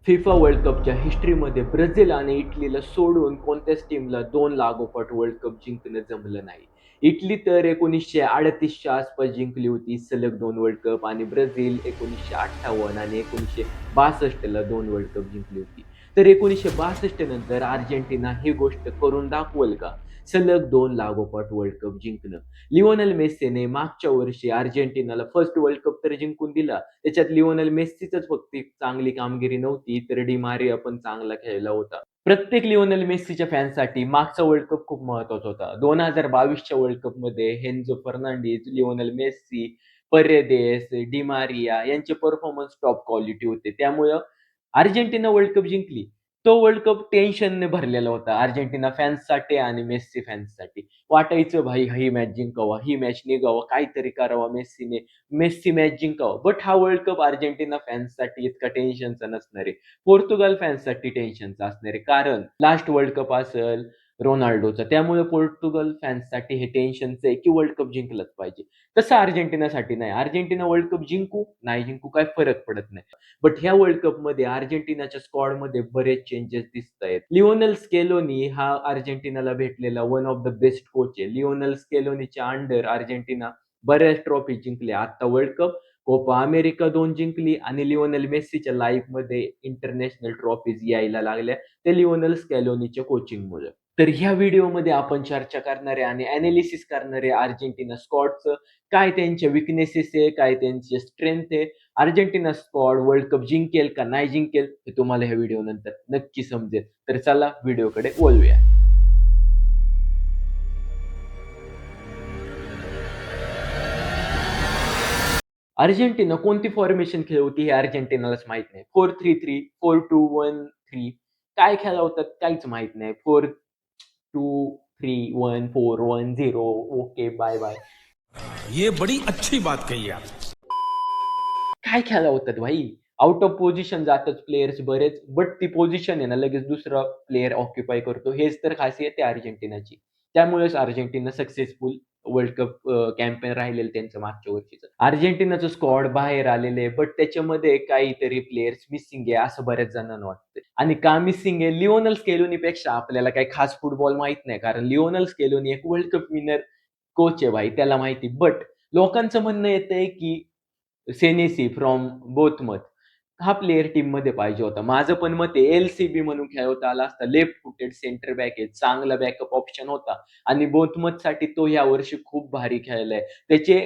FIFA world कपच्या हिस्ट्रीमध्ये Brazil आणि इटलीला सोडून कोणत्याच टीमला 2 लागोपाठ वर्ल्ड कप जिंकणं जमलं नाही. इटली तर 1938च्या आसपास जिंकली होती सलग 2 वर्ल्ड कप आणि ब्राझील 1958 आणि 1962ला 2 वर्ल्ड कप जिंकली होती. तर 1962 नंतर अर्जेंटिना ही गोष्ट करून दाखवल का? सलग 2 लागोपाठ वर्ल्ड कप जिंकणं. लिओनेल मेस्सीने मागच्या वर्षी अर्जेंटिनाला फर्स्ट वर्ल्ड कप तर जिंकून दिला. त्याच्यात लिओनेल मेस्सीचंच फक्त चांगली कामगिरी नव्हती, तर डी मारिया पण चांगला खेळला होता. प्रत्येक लिओनेल मेस्सीच्या फॅन्ससाठी मागचा वर्ल्ड कप खूप महत्त्वाचा होता. 2022च्या वर्ल्ड कपमध्ये Enzo Fernandez, Lionel Messi, Paredes, Di Maria यांचे परफॉर्मन्स टॉप क्वालिटी होते. त्यामुळं अर्जेंटिना वर्ल्ड कप जिंकली. तो वर्ल्ड कप टेन्शनने भरलेला होता अर्जेंटिना फॅन्ससाठी आणि मेस्सी फॅन्ससाठी. वाटायचं भाई ही मॅच जिंकावा, ही मॅच निघावं, काहीतरी करावं मेस्सीने. मेस्सी मॅच जिंकावं. बट हा वर्ल्ड कप अर्जेंटिना फॅन्ससाठी इतका टेन्शनचा नसणार आहे. पोर्तुगाल फॅन्ससाठी टेन्शनचा असणार आहे. कारण लास्ट वर्ल्ड कप असेल रोनाल्डोचा. त्यामुळे पोर्तुगल फॅन्ससाठी हे टेन्शनचं आहे, की वर्ल्ड कप जिंकलंच पाहिजे. तसं अर्जेंटिनासाठी नाही. अर्जेंटिना वर्ल्ड कप जिंकू, नाही जिंकू काही फरक पडत नाही. बट ह्या वर्ल्ड कपमध्ये अर्जेंटिनाच्या स्क्वॉडमध्ये बरेच चेंजेस दिसतायत. लिओनेल स्केलोनी हा अर्जेंटिनाला भेटलेला one of the best coach आहे. लिओनेल स्केलोनीच्या अंडर अर्जेंटिना बऱ्याच ट्रॉफी जिंकल्या. आता वर्ल्ड कप, कोपा अमेरिका 2 जिंकली आणि लिओनेल मेस्सीच्या लाईफमध्ये इंटरनॅशनल ट्रॉफीज यायला लागल्या. ते लिओनेल स्कॅलोनीच्या कोचिंगमुळे. तर ह्या व्हिडिओमध्ये आपण चर्चा करणार आहे आणि एनालिसिस करणार आहे अर्जेंटिना स्क्वॉडचं. काय त्यांच्या वीकनेसेस आहे, काय त्यांचे स्ट्रेंथ आहे. अर्जेंटिना स्क्वॉड वर्ल्ड कप जिंकेल का नाही जिंकेल हे तुम्हाला ह्या व्हिडिओनंतर नक्की समजेल. तर चला व्हिडिओकडे वळूया. अर्जेंटिना कोणती फॉर्मेशन खेळवती हे अर्जेंटिनालाच माहीत नाही. 4-3-3, 4-2-1-3 काय खेळवतात काहीच माहीत नाही. 4-2-3-1, 4-1-0 ओके बाय बाय. ये बड़ी अच्छी बात कही आप. काय खेळवतात भाई? आउट ऑफ पोझिशन जातात प्लेयर्स बरेच, बट ती पोझिशन आहे ना लगेच दुसरा प्लेयर ऑक्युपाय करतो. हेच तर खासियत आहे अर्जेंटिनाची. त्यामुळेच Argentina successful world cup campaign राहिलेलं त्यांचं मागच्या वर्षीचं. अर्जेंटिनाचं स्क्वॉड बाहेर आलेलं आहे, बट त्याच्यामध्ये काहीतरी प्लेयर्स मिसिंग आहे असं बऱ्याच जणांना वाटतंय. आणि का मिसिंग आहे? लिओनेल स्केलोनीपेक्षा आपल्याला काही खास फुटबॉल माहीत नाही. कारण लिओनेल स्केलोनी एक वर्ल्ड कप विनर कोच आहे भाई, त्याला माहिती. बट लोकांचं म्हणणं येतंय की सेनेसी फ्रॉम बोथमत हा प्लेयर टीममध्ये पाहिजे होता. माझं पण मत आहे एल-सी-बी म्हणून खेळवता आला असता. लेफ्ट फुटेड सेंटर बॅक आहे. चांगला बॅकअप ऑप्शन होता आणि बोथमतसाठी तो यावर्षी खूप भारी खेळलाय. त्याचे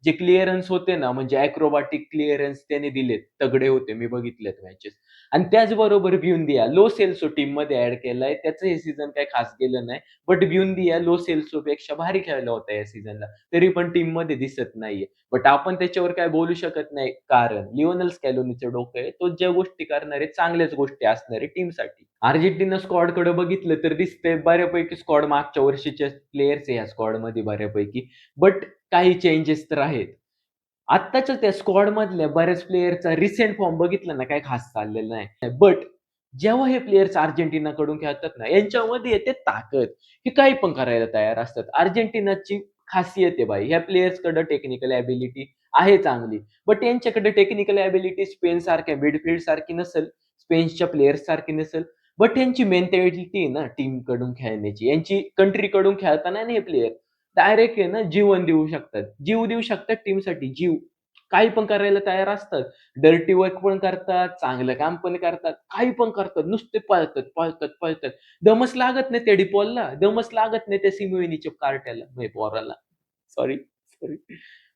जे क्लिअरन्स होते ना, म्हणजे अॅक्रोबॅटिक क्लिअरन्स त्याने दिलेत. तगडे होते. मी बघितलेत मॅचेस. आणि त्याचबरोबर ब्युंदिया, लो सेल्सो टीममध्ये ॲड केलाय. त्याचं हे सीझन काही खास गेलं नाही. बट ब्युंदिया लो सेल्सोपेक्षा भारी खेळला होता या सीझनला. तरी पण टीममध्ये दिसत नाहीये. बट आपण त्याच्यावर काय बोलू शकत नाही. कारण लिओनेल स्कॅलोनीचं डोकं आहे. तो ज्या गोष्टी करणार आहे, चांगल्याच गोष्टी असणार आहे टीमसाठी. अर्जेंटिना स्क्वॉडकडे बघितलं तर दिसतंय बऱ्यापैकी स्क्वॉड मागच्या वर्षीचे प्लेयर्स आहे या स्क्वॉडमध्ये बऱ्यापैकी. बट काही चेंजेस तर आहेत. आत्ताच्या त्या स्क्वॉडमधल्या बऱ्याच प्लेयरचा रिसेंट फॉर्म बघितला ना, काही खास चाललेला नाही. बट जेव्हा हे प्लेयर्स अर्जेंटिनाकडून खेळतात ना, यांच्यामध्ये येते ताकद. हे काही पण करायला तयार असतात. अर्जेंटिनाची खासियत आहे भाई. ह्या प्लेयर्सकडे टेक्निकल एबिलिटी आहे चांगली. बट यांच्याकडे टेक्निकल एबिलिटी स्पेनसारख्या मिडफील्डसारखी नसेल, स्पेनच्या प्लेयर्ससारखी नसेल. बट यांची मेंटॅलिटी आहे ना टीमकडून खेळण्याची, यांची कंट्रीकडून खेळताना ना हे प्लेयर डायरेक्ट आहे ना जीवन देऊ शकतात. जीव देऊ शकतात टीमसाठी जीव. काही पण करायला तयार असतात. डर्टी वर्क पण करतात, चांगलं काम पण करतात, काही पण करतात. नुसते पळतात, पळतात, पळतात. दमच लागत नाही त्या डिपॉलला, दमच लागत नाही त्या सिमोनिच्या कार्ट्याला, म्हणजे पोराला. Sorry, sorry.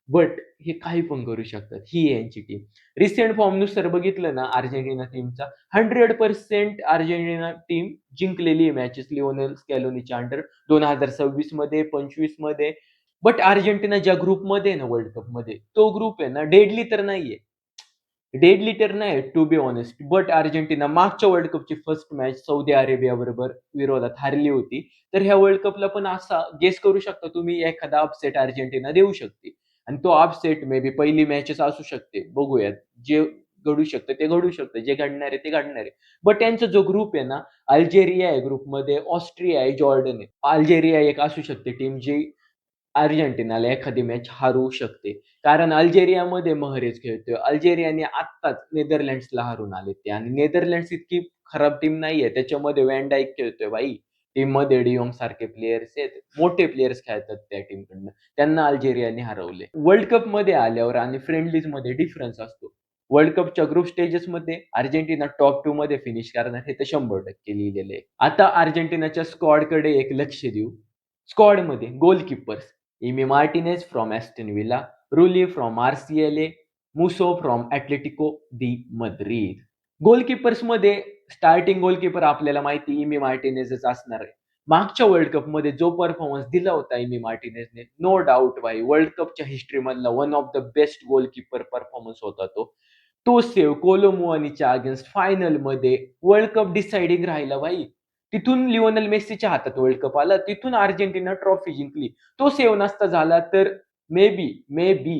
बट हे काही पण करू शकतात. ही आहे यांची टीम. रिसेंट फॉर्मनुसार बघितलं ना अर्जेंटिना टीमचा 100% अर्जेंटिना टीम जिंकलेली आहे मॅचेस लिओनेल स्कॅलोनीच्या अंडर 2026 मध्ये, 25 मध्ये. बट अर्जेंटिना ज्या ग्रुपमध्ये आहे ना वर्ल्ड कपमध्ये, तो ग्रुप आहे ना डेडली तर नाहीये. डेडली तर नाही to be honest. But Argentina मागच्या वर्ल्ड कपची फर्स्ट मॅच सौदी अरेबियाबरोबर विरोधात हारली होती. तर ह्या वर्ल्ड कपला पण असा गेस करू शकता तुम्ही एखादा अपसेट अर्जेंटिना देऊ शकते. आणि तो अपसेट मे बी पहिली मॅचच असू शकते. बघूयात. जे घडू शकतं ते घडू शकतं. जे घडणार आहे ते घडणार आहे. बट त्यांचा जो ग्रुप आहे ना, अल्जेरिया आहे ग्रुपमध्ये, ऑस्ट्रिया आहे, जॉर्डन आहे. अल्जेरिया एक असू शकते टीम जी अर्जेंटिनाला एखादी मॅच हरवू शकते. कारण अल्जेरियामध्ये महरेज खेळतोय. अल्जेरियाने आत्ताच नेदरलँड्सला हरवून आले ते आणि नेदरलँड्स इतकी खराब टीम नाहीये. त्याच्यामध्ये व्हॅन डायक खेळतोय भाई. टीममध्ये डी जॉंग सारखे प्लेयर्स आहेत. मोठे प्लेयर्स खेळतात त्या टीमकडनं. त्यांना अल्जेरियाने हरवले. वर्ल्ड कपमध्ये आल्यावर आणि फ्रेंडलीजमध्ये डिफरन्स असतो. वर्ल्ड कपच्या ग्रुप स्टेजेसमध्ये अर्जेंटिना टॉप 2 मध्ये फिनिश करणार हे तर 100% लिहिलेलं आहे. आता अर्जेंटिनाच्या स्क्वॉडकडे एक लक्ष देऊ. स्क्वॉडमध्ये goalkeepers Emi Martinez from Aston Villa, Rulli from RCLA, Musso from Atletico de Madrid. गोलकीपर्समध्ये स्टार्टिंग गोलकीपर आपल्याला माहिती इमी मार्टिनेजच असणार आहे. मागच्या वर्ल्ड कपमध्ये जो परफॉर्मन्स दिला होता इमी मार्टिनेजने, नो डाऊट भाई वर्ल्ड कपच्या हिस्ट्रीमधला one of the best goalkeeper performance होता तो. तो सेव्ह कोलोमुआनीच्या अगेन्स्ट फायनलमध्ये वर्ल्ड कप डिसाइडिंग राहिला भाई. तिथून लिओनेल मेस्सीच्या हातात वर्ल्ड कप आला. तिथून अर्जेंटिना ट्रॉफी जिंकली. तो सेव्ह नसता झाला तर may be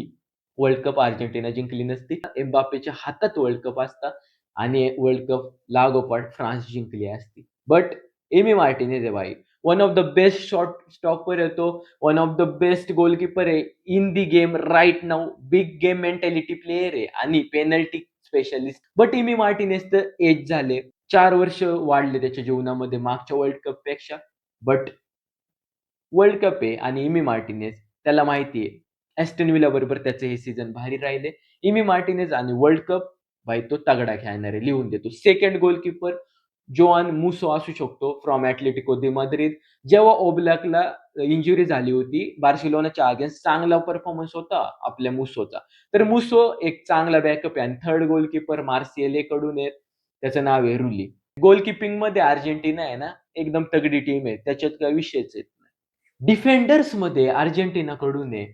world cup Argentina जिंकली नसती. एम्बापेच्या हातात वर्ल्ड कप असता आणि वर्ल्ड कप लागोपाठ फ्रान्स जिंकली असती. बट एमी मार्टिनेज आहे भाई. One of the best shot stopper आहे तो. One of the best goalkeeper आहे in the game right now. Big game mentality player आहे आणि penalty specialist. But Emi Martinez तर एज झाले. 4 वर्ष वाढले त्याच्या जीवनामध्ये मागच्या वर्ल्ड कपपेक्षा. बट वर्ल्ड कप आहे आणि इमी मार्टिनेज त्याला माहिती आहे. ॲस्टन विला बरोबर त्याचे हे सीझन भारी राहिले. इमी मार्टिनेज आणि वर्ल्ड कप भाई तो तगडा खेळणार आहे. लिहून देतो. सेकंड गोलकीपर जोआन मुसो असू शकतो फ्रॉम ॲटलेटिको दी मद्रिद. जेव्हा ओब्लाकला इंजुरी झाली होती बार्सिलोनाच्या अगेन्स्ट चांगला परफॉर्मन्स होता आपल्या मुसोचा. तर मुसो एक चांगला बॅकअप आहे आणि थर्ड गोलकीपर मार्सिएले कडून आहे. त्याचं नाव आहे रुली. गोलकीपिंगमध्ये अर्जेंटिना आहे ना एकदम तगडी टीम आहे. त्याच्यात काही विषयच येत नाही. डिफेंडर्समध्ये अर्जेंटिनाकडून आहे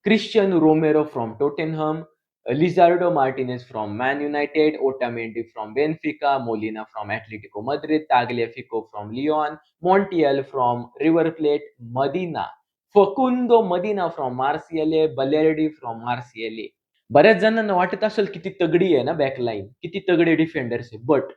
Cristiano Romero from Tottenham, Lisandro Martinez from Man United, Otamendi from Benfica, Molina from Atletico Madrid, Tagliafico from Lyon, Montiel from River Plate, Medina, Facundo Medina from Marseille, Balerdi from Marseille. बऱ्याच जणांना वाटत असेल किती तगडी आहे ना backline, किती तगडे डिफेंडर्स आहे. बट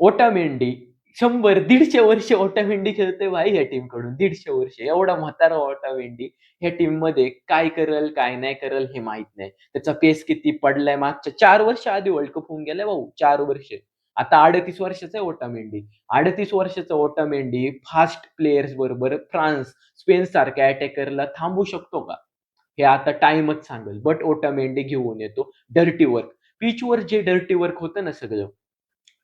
ओटामेंडी 100-150 वर्ष ओटामेंडी खेळतोय भाई ह्या टीमकडून. 150 वर्ष. एवढा म्हातारा ओटामेंडी ह्या टीममध्ये काय करेल, काय नाही करेल हे माहीत नाही. त्याचा पेस किती पडलाय मागच्या 4 वर्ष आधी वर्ल्ड कप होऊन गेलाय भाऊ. 4 वर्ष. आता 38 वर्षाचा आहे ओटामेंडी. 38 वर्षाचा ओटामेंडी फास्ट प्लेयर्स बरोबर फ्रान्स, स्पेन सारख्या अटॅकरला थांबवू शकतो का? हे आता टाईमच सांगेल. बट ओटामेंडी घेऊन येतो. Dirty work. पिचवर जे डर्टी वर्क होतं ना सगळं,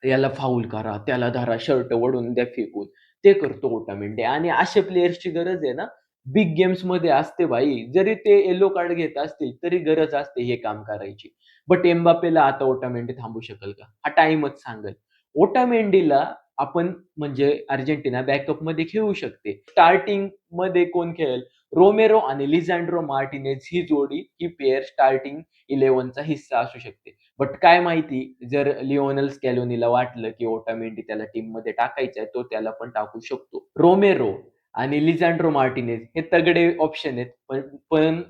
याला फाऊल करा, त्याला धरा, शर्ट ओढून द्या फेकून. ते करतो ओटामेंडी आणि अशा प्लेयर्सची गरज आहे ना बिग गेम्समध्ये असते भाई. जरी ते येलो कार्ड घेत असतील तरी गरज असते हे काम करायची. बट एम्बापेला आता ओटामेंडी थांबू शकेल का? हा टाईमच सांगेल. ओटामेंडीला आपण म्हणजे अर्जेंटिना बॅकअपमध्ये खेळू शकते. स्टार्टिंगमध्ये कोण खेळेल? रोमेरो आणि लिझांड्रो मार्टिनेज ही जोडी, ही पेअर स्टार्टिंग 11चा हिस्सा असू शकते. बट काय माहिती जर लिओनेल स्कॅलोनीला वाटलं की ओटामेंडी त्याला टीममध्ये टाकायचा आहे, तो त्याला पण टाकू शकतो. रोमेरो आणि लिझांड्रो मार्टिनेज हे तगडे ऑप्शन आहेत. पण पण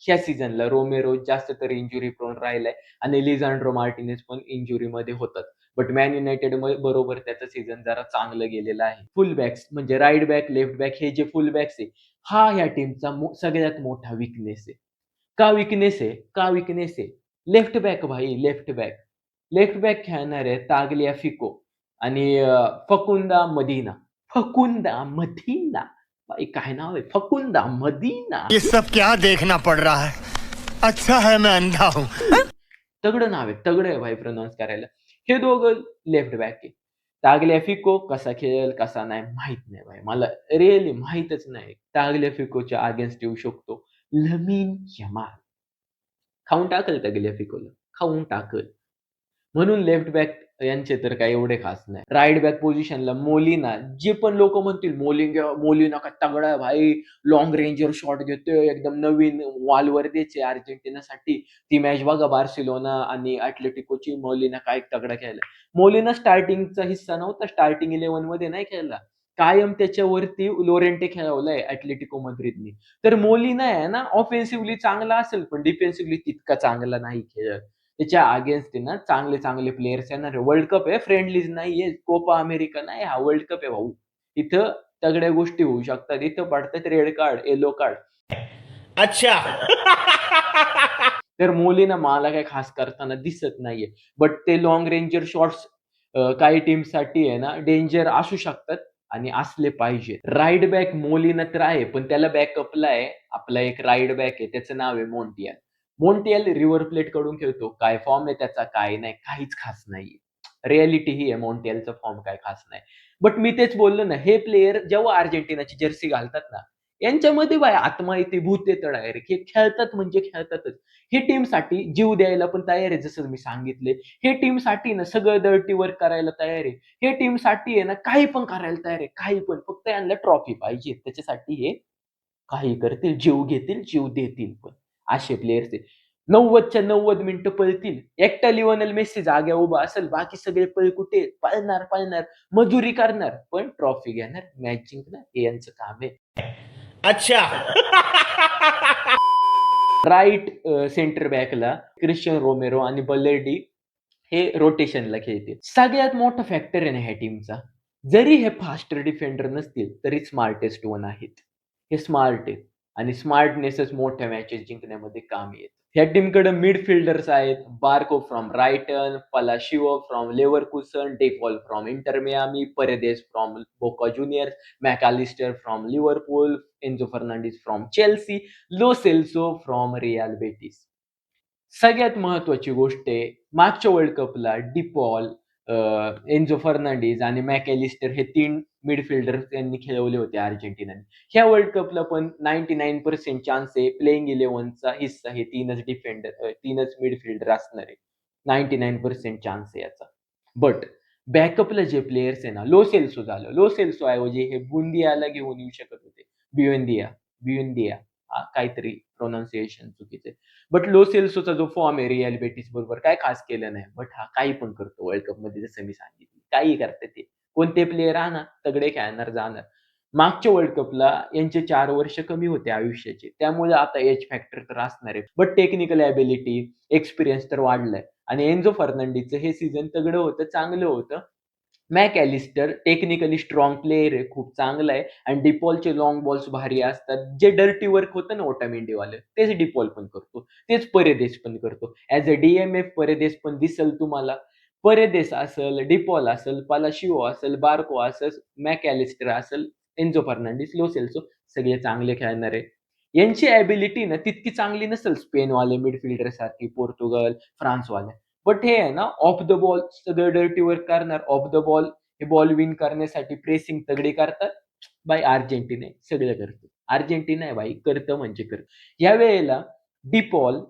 ह्या सीझनला रोमेरो जास्त तर इंजुरी प्रोन राहिलाय आणि लिझांड्रो मार्टिनेज पण इंजुरीमध्ये होतात. बट मॅन युनायटेड बरोबर त्याचं सीझन जरा चांगलं गेलेलं आहे. फुल बॅक्स म्हणजे राईट बॅक, लेफ्ट बॅक हे जे फुल बॅक्स आहे, हा ह्या टीमचा सगळ्यात मोठा विकनेस आहे. का विकनेस आहे? का विकनेस आहे? लेफ्ट बॅक भाई, लेफ्ट बॅक. लेफ्ट बॅक खेळणार आहे ताग्लियाफिको आणि फकुंदा मदिना. फकुंदा मदिना. भाई काय नाव आहे? फकुंदा मदिना. ये सब क्या देखना पड़ रहा है? अच्छा है मैं अंधा हूँ. तगडं नाव आहे. तगडं आहे भाई प्रोनाउन्स करायला. हे दोघं लेफ्ट बॅक आहे. ताग्लियाफिको कसा खेळेल, कसा नाही माहीत नाही भाई. मला रिअली माहीतच नाही. ताग्लियाफिकोच्या अगेन्स्ट येऊ शकतो लमीन यमाल. खाऊन टाकल ताग्लियाफिकोला. खाऊन टाकल. म्हणून लेफ्ट बॅक यांचे तर काही एवढे खास नाही. राईट बॅक पोझिशनला मोलिना. जे पण लोकं म्हणतील मोलिना काय तगडा आहे भाई, लाँग रेंजवर शॉट घेतोय, एकदम नवीन वालवर्देच आहे अर्जेंटिनासाठी. ती मॅच बघा बार्सिलोना आणि ॲटलेटिकोची. मोलिना काय तगडा खेळला. मोलिना स्टार्टिंगचा हिस्सा नव्हता. स्टार्टिंग 11 मध्ये नाही खेळला. कायम त्याच्यावरती लोरेंटे खेळवलाय ॲटलेटिको मद्रिदनी. तर मोलिना आहे ना ऑफेन्सिव्हली चांगला असेल पण डिफेन्सिव्हली तितका चांगला नाही खेळत. त्याच्या अगेन्स्ट आहे ना चांगले चांगले प्लेयर्स येणार आहे. वर्ल्ड कप आहे, फ्रेंडलीज नाहीये, कोपा अमेरिका नाही, हा वर्ल्ड कप आहे भाऊ. इथं तगड्या गोष्टी होऊ शकतात. इथं पडतात रेड कार्ड, येलो कार्ड. अच्छा. तर मोलिना मला काही खास करताना दिसत नाहीये. बट ते लाँग रेंजर शॉट्स काही टीमसाठी आहे ना डेंजर असू शकतात आणि असले पाहिजे. राइट बॅक मोलिना तर आहे, पण त्याला बॅकअपला आहे आपला एक राइट बॅक आहे. त्याचं नाव आहे मोंटियल. मोंटियल रिव्हर प्लेटकडून खेळतो. काय फॉर्म आहे त्याचा, काय नाही, काहीच खास नाहीये. रिॲलिटी ही आहे मोंटियलचा फॉर्म काय खास नाही. बट मी तेच बोललो ना, हे प्लेयर जेव्हा अर्जेंटिनाची जर्सी घालतात ना, यांच्यामध्ये आत्मा येते, भूत येतं डायरेक्ट. हे खेळतात म्हणजे खेळतातच. हे टीमसाठी जीव द्यायला पण तयार आहे जसं मी सांगितलंय. हे टीमसाठी ना सगळं डर्टी वर्क करायला तयार आहे. हे टीमसाठी आहे ना काही पण करायला तयार आहे. काही पण. फक्त यांना ट्रॉफी पाहिजे. त्याच्यासाठी हे काही करतील, जीव घेतील, जीव देतील पण. असे प्लेयर्स आहे. 90च्या 90 मिनिटं पळतील. एकटा लिओनेल मेसी जाग्यावर उभा असेल, बाकी सगळे पळकुटे पळणार, मजुरी करणार, पण ट्रॉफी घेणार, मॅच जिंकणार हे यांचं काम आहे. अच्छा. राइट सेंटर बॅकला क्रिस्टियन रोमेरो आणि बलेडी हे रोटेशनला खेळतील. सगळ्यात मोठा फॅक्टर आहे ना ह्या टीमचा. जरी हे फास्टर डिफेंडर नसतील, तरी स्मार्टेस्ट वन आहेत. हे स्मार्ट आहेत आणि स्मार्टनेसच मोठ्या मॅचेस जिंकण्यामध्ये कामी येतं. ह्या टीमकडे मिडफिल्डर्स आहेत. Barco from Brighton, Palacios from Leverkusen, De Paul from Inter Miami, Paredes from Boca Juniors, MacAllister from Liverpool, Enzo Fernandez from Chelsea, Lo Celso from Real Betis. सगळ्यात महत्त्वाची गोष्ट आहे, मागच्या वर्ल्ड कपला डिपॉल, एन्झो फर्नांडिस आणि मॅकॅलिस्टर हे 3 मिडफिल्डर त्यांनी खेळवले होते अर्जेंटिनाने. ह्या वर्ल्ड कपला पण 99% चान्स आहे प्लेइंग 11चा हिस्सा हे 3च डिफेंडर 3च मिडफिल्डर असणार आहे. 99% चान्स आहे याचा. बट बॅकअपला जे प्लेयर्स आहे ना, लो सेल्सो झालं. लो सेल्सो ऐवजी हे बुंदियाला घेऊन येऊ शकत होते. ब्युएंदिया काहीतरी प्रोनाउन्सिएशन चुकीचं आहे. बट लो सेल्सोचा जो फॉर्म आहे रिअल बेटिस बरोबर काय खास केलं नाही. बट हा काही पण करतो वर्ल्ड कपमध्ये जसं मी सांगितलं. काही करतात ते. कोणते प्लेयर आणा, तगडे खेळणार, जाणार. मागच्या वर्ल्ड कपला यांचे 4 वर्ष कमी होते आयुष्याचे. त्यामुळे आता एज फॅक्टर तर असणार आहे. बट टेक्निकल एबिलिटी, एक्सपिरियन्स तर वाढलाय आणि एन्झो फर्नांडिसचं हे सीझन तगडं होतं, चांगलं होतं. मॅकॅलिस्टर टेक्निकली स्ट्रॉंग प्लेयर आहे, खूप चांगला आहे आणि डिपॉलचे लाँग बॉल्स भारी असतात. जे डर्टी वर्क होतं ना ओटामेंडीवालं, तेच डिपॉल पण करतो. तेच परेदेस पण करतो. ॲज अ डी-एम-एफ परेदेस पण दिसेल तुम्हाला. परेदेस असेल, डिपॉल असेल, पलाशिओ असेल, बार्को असेल, मॅकॅलिस्टर असेल, एन्झो फर्नांडिस, लो सेल्सो सगळे चांगले खेळणारे. यांची एबिलिटी ना तितकी चांगली नसेल स्पेनवाले मिडफिल्डरसारखी, पोर्तुगल, फ्रान्सवाले. बट हे आहे ना ऑफ द बॉल सगळं डर्टी वर्क करणार. ऑफ द बॉल हे बॉल विन करण्यासाठी प्रेसिंग तगडी करतात. बाय अर्जेंटिना सगळं करतं. अर्जेंटिना आहे भाई करतं म्हणजे करतं. या वेळेला डिपॉल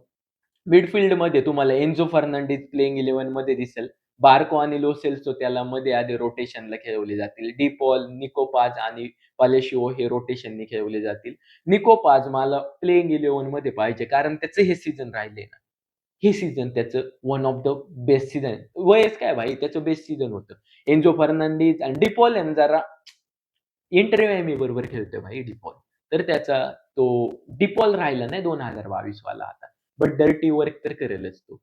मिडफील्डमध्ये तुम्हाला एन्झो फर्नांडिस प्लेइंग 11 मध्ये दिसेल. बार्को आणि लो सेल्सो त्याला मध्ये आधी रोटेशनला खेळवले जातील. डिपॉल, निको पाज आणि पालेशिओ हे रोटेशनने खेळवले जातील. निको पाज मला प्लेइंग 11 मध्ये पाहिजे कारण त्याचं हे सीझन राहिले ना. हे सीझन त्याचं one of the best season. वयच काय भाई त्याचं बेस्ट सीझन होतं. एन्झो फर्नांडिस आणि डिपॉल आहे जरा इंटर मियामी बरोबर खेळतोय भाई डिपॉल. तर त्याचा तो डिपॉल राहिला नाही 2022 वाला आता. बट डर्टी वर्क तर करेलच तो.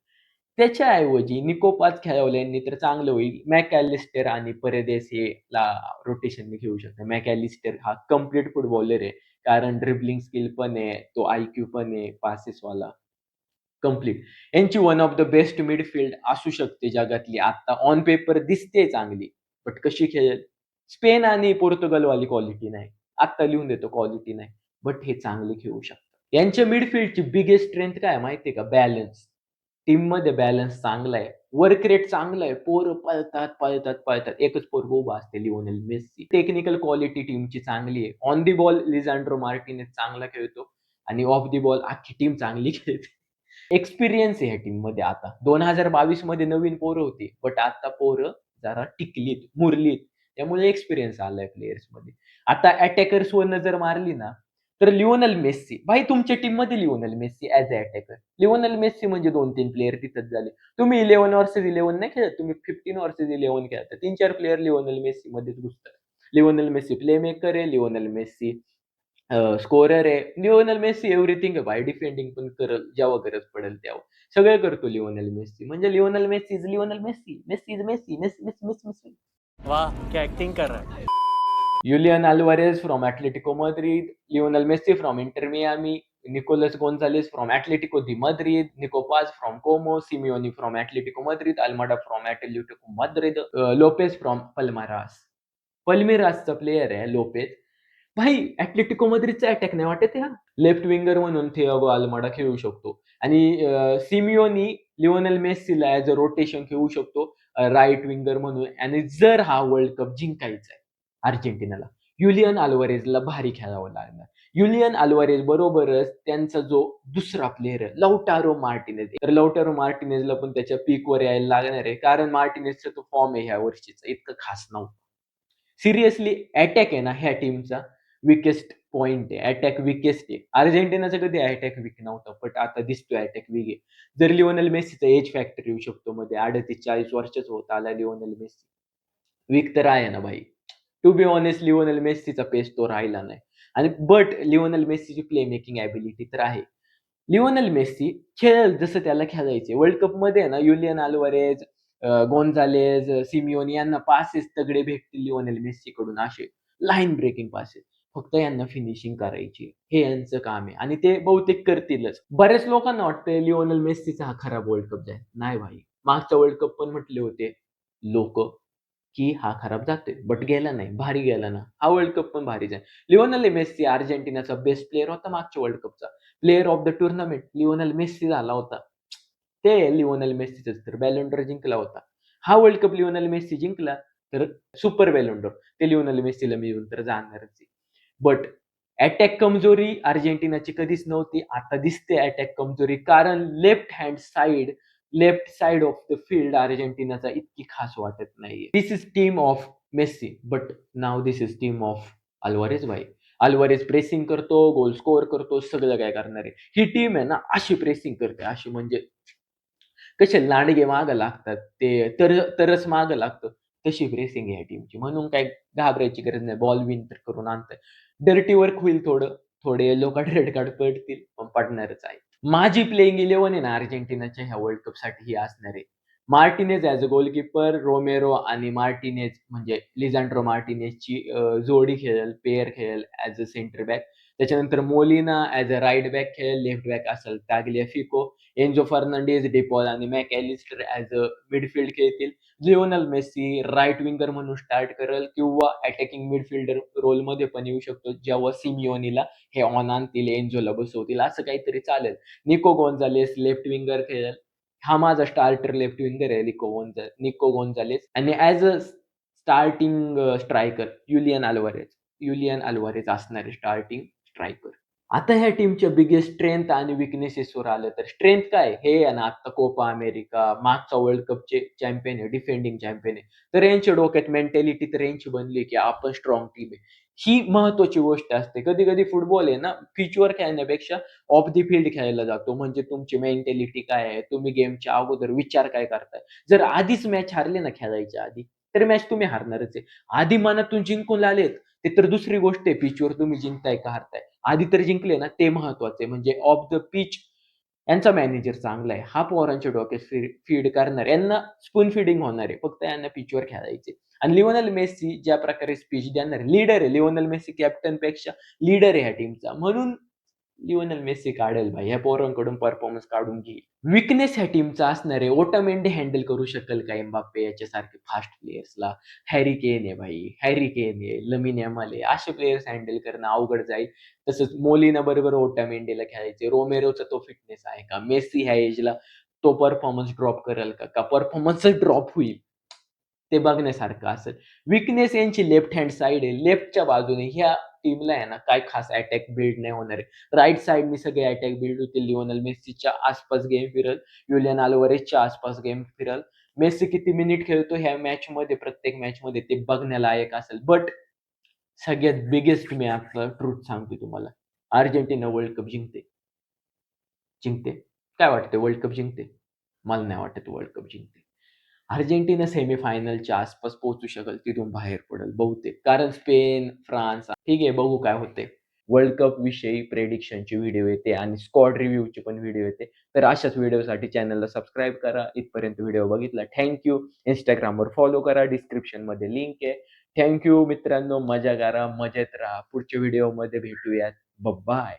त्याच्याऐवजी निको पाच खेळवल्यांनी तर चांगलं होईल. मॅकॅलिस्टर आणि परेदेस हे रोटेशनने खेळू शकतात. मॅकॅलिस्टर हा कंप्लीट फुटबॉलर आहे. कारण ड्रिबलिंग स्किल पण आहे, तो आयक्यू पण आहे, पासेसवाला. कंप्लीट. यांची one of the best midfield असू शकते जगातली. आता ऑन पेपर दिसते चांगली. बट कशी खेळेल? स्पेन आणि पोर्तुगलवाली क्वालिटी नाही. आत्ता लिहून देतो क्वालिटी नाही. बट हे चांगले खेळू शकतात. यांच्या मिडफील्डची बिगेस्ट स्ट्रेंथ काय माहितीये का? बॅलन्स. टीममध्ये बॅलन्स चांगला आहे. वर्क रेट चांगला आहे. पोरं पळतात. एकच पोरगं उभा असते लिओनेल मेस्सी. टेक्निकल क्वालिटी टीमची चांगली आहे. ऑन दी बॉल लिझांड्रो मार्टिनेज चांगला खेळतो आणि ऑफ दी बॉल अख्खी टीम चांगली खेळते. एक्सपिरियन्स आहे ह्या टीममध्ये आता. 2022 मध्ये नवीन पोरं होती. बट आता पोरं जरा टिकलीत, मुरलीत. त्यामुळे एक्सपिरियन्स आलाय प्लेयर्समध्ये. आता अटॅकर्सवर नजर मारली ना, तर लिओनेल मेस्सी. भाई तुमच्या टीममध्ये Lionel Messi as a attacker. Lionel Messi म्हणजे 2-3 प्लेयर तिथंच झाले. तुम्ही 11 व्हर्सेस 11 नाही खेळत. तुम्ही 15 व्हर्सेस 11 खेळता. 3-4 प्लेयर लिओनेल मेस्सीमध्येच घुसतात. लिओनेल मेस्सी प्लेमेकर आहे. लिओनेल मेस्सी स्कोरर आहे. लिओनेल मेस्सी एव्हरीथिंग आहे भाई. डिफेंडिंग पण करेल जेव्हा गरज पडेल तेव्हा. सगळं करतो लिओनेल मेस्सी. म्हणजे Lionel Messi is Lionel Messi. Messi is Messi. Messi. वाह क्या एक्टिंग कर रहा है. Julian Alvarez from Atletico Madrid, Lionel Messi from Inter Miami, Nicolas Gonzalez from Atletico de Madrid, Nico Paz from Como, Simeone from Atletico Madrid, Almada from Atletico Madrid, Lopez from Palmeiras. पल्मेरासचा player आहे Lopez. भाई Atletico मद्रिदचा attack नाही वाटत हा. Left winger म्हणून Thiago Almada खेळू शकतो आणि सिमिओनी लिओनेल मेस्सीला ॲज अ रोटेशन खेळू शकतो राईट विंगर म्हणून. आणि जर हा वर्ल्ड कप जिंकायचा आहे अर्जेंटिनाला, युलियन अल्वारेजला भारी खेळावं लागणार. युलियन अल्वारेज बरोबरच त्यांचा जो दुसरा प्लेयर आहे लौटारो मार्टिनेज. तर लौटारो मार्टिनेजला पण त्याच्या पीकवर यायला लागणार आहे, कारण मार्टिनेजचा तो फॉर्म आहे ह्या वर्षीचा इतकं खास नव्हतं. सिरियसली अटॅक आहे ना ह्या टीमचा विकेस्ट पॉइंट आहे. अटॅक विकेस्ट आहे. अर्जेंटिनाचा कधी अटॅक वीक नव्हता, बट आता दिसतोय अटॅक वीक आहे. जर लिओनेल मेस्सीचा एज फॅक्टर येऊ शकतो मध्ये, 38-40 वर्षाचा होता आला लिओनेल मेस्सी. वीक तर आहे ना भाई. टू बी ऑनेस्ट लिओनेल मेस्सीचा पेस तो राहिला नाही. आणि बट लिओनेल मेस्सीची प्ले मेकिंग ॲबिलिटी तर आहे. लिओनेल मेस्सी खेळेल जसं त्याला खेळायचे. वर्ल्ड कपमध्ये ना युलियन अल्वारेज, गोन्झालेज, सिमिओनी यांना पासेस तगडे भेटतील लिओनेल मेस्सीकडून, असे लाईन ब्रेकिंग पासेस. फक्त यांना फिनिशिंग करायची, हे यांचं काम आहे आणि ते बहुतेक करतीलच. बऱ्याच लोकांना वाटतंय लिओनेल मेस्सीचा हा खराब वर्ल्ड कप जाईल. नाही भाई, मागचा वर्ल्ड कप पण म्हटले होते लोक की हा खराब जातोय, बट गेला नाही, भारी गेला ना. हा वर्ल्ड कप पण भारी जाईल. लिओनेल मेस्सी अर्जेंटिनाचा बेस्ट प्लेअर होता मागच्या वर्ल्ड कपचा. Player of the tournament Lionel Messi झाला होता. ते लिओनेल मेस्सीच तर बॅलंडोर जिंकला होता. हा वर्ल्ड कप लिओनेल मेस्सी जिंकला तर सुपर बॅलंडोर ते लिओनेल मेस्सीला मिळून तर जाणारच आहे. बट अटॅक कमजोरी अर्जेंटिनाची कधीच नव्हती. आता दिसते अटॅक कमजोरी, कारण left side of the field अर्जेंटिनाचा इतकी खास वाटत नाहीये. This is team of Messi, but now this is team of Alvarez भाई. अल्वारेज प्रेसिंग करतो, गोल स्कोअर करतो, सगळं काय करणार आहे. ही टीम आहे ना अशी प्रेसिंग करते, अशी म्हणजे कसे लांडगे मागं लागतात ते तरच मागं लागतं, तशी प्रेसिंग आहे टीमची. म्हणून काय घाबरायची गरज नाही. बॉल विन तर करून आणताय. डर्टी वर्क होईल थोडं, थोडे येलो कार्ड रेड कार्ड पडतील, पण पडणारच आहे. माझी प्लेइंग 11 आहे ना अर्जेंटिनाच्या ह्या वर्ल्ड कपसाठी ही असणार आहे. Martinez as a goalkeeper, Romero आणि मार्टिनेज म्हणजे लिझांड्रो मार्टिनेजची जोडी खेळेल, पेअर खेळेल ॲज अ सेंटर बॅक. त्याच्यानंतर Molina as a right back खेळेल, लेफ्ट बॅक असेल ताग्लियाफिको, एन्झो फर्नांडिस, डेपॉल आणि मॅकॅलिस्टर ॲज अ मिडफील्ड खेळतील. लिओनेल मेस्सी राईट विंगर म्हणून स्टार्ट करेल किंवा अटॅकिंग मिडफिल्डर रोलमध्ये पण येऊ शकतो, जेव्हा सिमिओनीला हे ऑन आणतील, एन्झोला बसवतील, असं काहीतरी चालेल. निको गोन्झालेस लेफ्ट विंगर खेळेल. हा माझा स्टार्टर लेफ्ट विंगर आहे निको गोन्झालेस. आणि as a starting striker Julian Alvarez असणारे स्टार्टिंग स्ट्रायकर. आता ह्या टीमच्या बिगेस्ट स्ट्रेंथ आणि विकनेसेसवर आलं तर स्ट्रेंथ काय? हे आहे ना आता कोपा अमेरिका, मागचा वर्ल्ड कपचे चॅम्पियन आहे, डिफेंडिंग चॅम्पियन आहे. तर यांच्या डोक्यात मेंटॅलिटी तर यांची बनली की आपण स्ट्रॉंग टीम आहे. ही महत्वाची गोष्ट असते. कधी-कधी फुटबॉल आहे ना पिचवर खेळण्यापेक्षा ऑफ द फील्ड खेळायला जातो. म्हणजे तुमची मेंटॅलिटी काय आहे? तुम्ही गेमच्या अगोदर विचार काय करताय? जर आधीच मॅच हारले ना खेळायच्या आधी, तर मॅच तुम्ही हारणारच आहे. आधी मनातून जिंकून आलेत, ते तर दुसरी गोष्ट आहे पिचवर तुम्ही जिंकताय का हारताय. आधी तर जिंकले ना ते महत्वाचं आहे. म्हणजे ऑफ द पिच यांचा मॅनेजर चांगला आहे. हा पोरांच्या डोक्यात फीड करणार. यांना स्पून फीडिंग होणार आहे. फक्त यांना पिचवर खेळायचे. आणि लिओनेल मेस्सी ज्या प्रकारे स्पीच देणार आहे, लीडर आहे. लिओनेल मेस्सी कॅप्टनपेक्षा लीडर आहे ह्या टीमचा. म्हणून लिओनेल मेस्सी काढेल भाई. ह्या पोरांकडून परफॉर्मन्स काढून घेईल. विकनेस ह्या टीमचा असणार आहे. ओटामेंडी हँडल करू शकेल का एम्बाप्पे याच्यासारखे फास्ट प्लेयर्सला? हॅरी केन आहे भाई. हॅरी केन आहे, लमिन यामाल आहे. असे प्लेयर्स हँडल करणं अवघड जाईल. तसंच मोलिना बरोबर ओटामेंडीला खेळायचे. रोमेरोचा तो फिटनेस आहे का? मेस्सी ह्या एजला तो परफॉर्मन्स ड्रॉप करेल का? का परफॉर्मन्सच ड्रॉप होईल? ते बघण्यासारखं असेल. विकनेस यांची लेफ्ट हँड साइड आहे. लेफ्टच्या बाजूने ह्या टीमला आहे ना काय खास अटॅक बिल्ड नाही होणार आहे. राइट साइडनी सगळे अटॅक बिल्ड होतील. लिओनेल मेस्सीच्या आसपास गेम फिरल. युलियन अल्वारेजच्या आसपास गेम फिरल. मेस्सी किती मिनिट खेळतो ह्या मॅचमध्ये, प्रत्येक मॅचमध्ये ते बघण्यालायक असेल. बट सगळ्यात बिगेस्ट मी आपलं ट्रुथ सांगतो तुम्हाला. अर्जेंटिना वर्ल्ड कप जिंकते. जिंकते. काय वाटतं वर्ल्ड कप जिंकते? मला नाही वाटत वर्ल्ड कप जिंकते. अर्जेंटिना सेमीफायनलच्या आसपास पोहोचू शकेल, तिथून बाहेर पडेल बहुतेक. कारण स्पेन, फ्रान्स ठीक आहे बघू काय होते. वर्ल्ड कप विषयी प्रेडिक्शनची व्हिडिओ येते आणि स्क्वॉड रिव्ह्यूची पण व्हिडिओ येते. तर अशाच व्हिडिओसाठी चॅनलला सबस्क्राईब करा. इथपर्यंत व्हिडिओ बघितला. Thank you. Instagramवर फॉलो करा. डिस्क्रिप्शनमध्ये लिंक आहे. थँक यू मित्रांनो. मजा करा, मजेत राहा. पुढच्या व्हिडिओमध्ये भेटूयात. बाय.